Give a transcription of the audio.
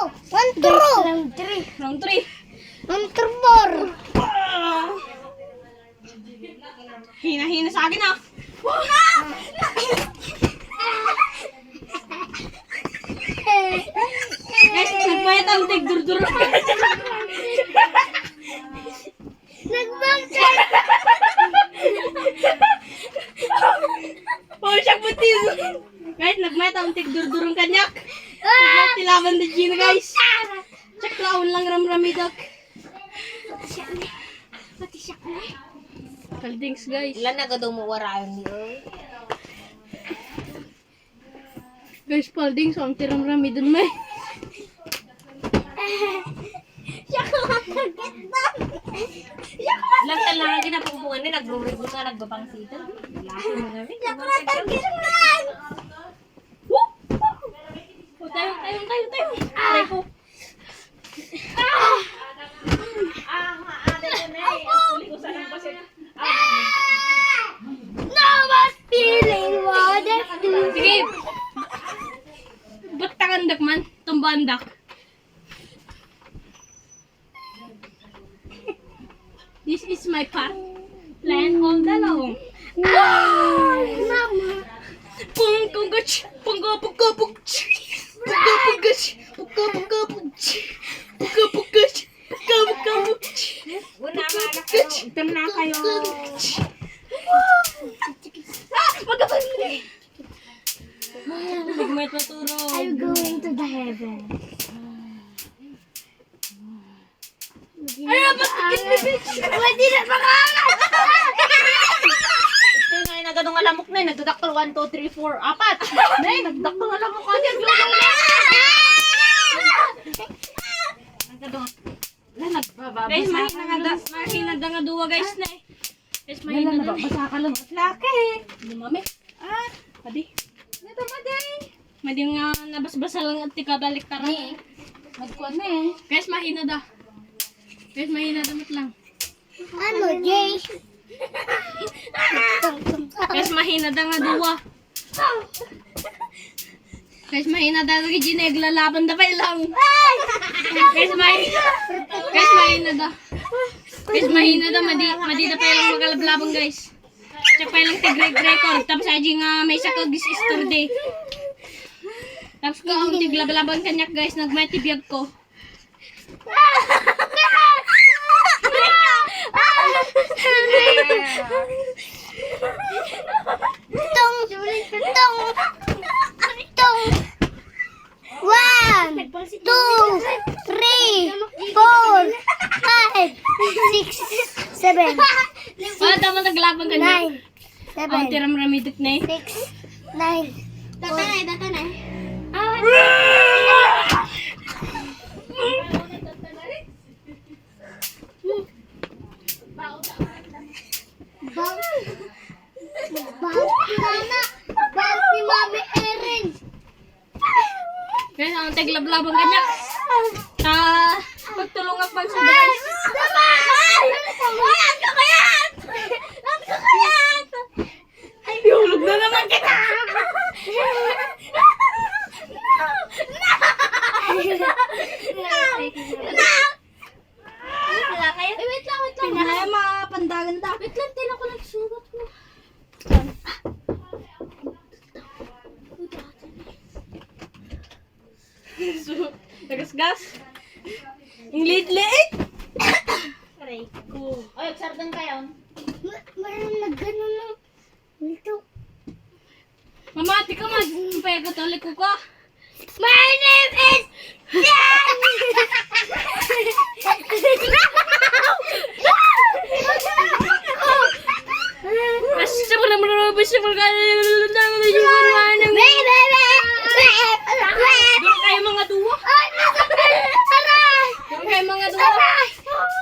Round 3. Round 3. Round 4. Hina-hina sa akin ah. Guys, nagbayat ang tigdur-dur. Nagbangkay. Oh, siya putin. Guys, nagbayat ang tigdur-durong kanyak. Nagbayat tilaban ni Gina guys. Check laon lang ramramidak. Pati siya ko. Kaldings guys. Ilan na gadong mo warayon niyo? Guys, Paldings, ang tiram-rami dun may. Siya ko magkagit ba? Ilang talaga ginapupungan niya, nagbubugan ka, nagbabang sito. Laki mo nga rin. Siya ko magkagit man. Oh, tayo. Try ko. No more feeling what if do. Sige. Ba't takandak man? Tumbandak. This is my path. Plan all along. Mama. Pungkugach, pungkapugkapugch. Pungkapugach, pungkapugkapugch. Pungkapugach, pungkapugkapugch. Una nga na kayo. Ito na kayo. Magkapagli. Nagmet maturo. I'm going to the heaven. Ay, ba't bitch? Hindi na makaangat. Ito nga yung naganong alamok na yun. Nagdadaktal 1, 2, 3, 4, 4. Nay, nagdaktal alamok ka niya. Nagadong. Nagbababasa. Guys, mahina nga duwa guys na eh. Guys, mahina na. Nagbabasa ka lang. Laki. Dumami. Ah, padi. Ito maday. Madi nga nabasbasa lang at tikabalik taran. Magkuhan na eh. Guys, mahina da. Guys, mahina damat lang. Ano, Jay? Guys, mahina da nga duwa. Guys, mahina da nga gineg lalaban da pa ilang. Guys, mahina da. Guys, mahina da madi da pa ilang magalablabang guys. Check pa ilang tig record. Tapos aji nga may sakag yesterday. Tapos ko ang tiglablabang kanyak guys, nagmay tibiyag ko. Tong. 1, 2, 3, 4, 5, 6, 7, Ah, tama naglabang kanyak. 9, Ang 7, tiram-ramidok na eh. 6, 9. Tatanay. Bang si Mami Erin. Guys, ang tiglablabang kanyak. Pagtulungan pang sa guys. Ihulog na naman kita! Wait lang. Pinahaya mapandagan da. Wait lang, tinan ko nagsugat mo. Nagasgas. Yung liit-liit. Aray ko. Ay, sardan kayo. Meron na gano'n na. Ito. Mamati ka man. Paya katolik ko ka. My name is Jan!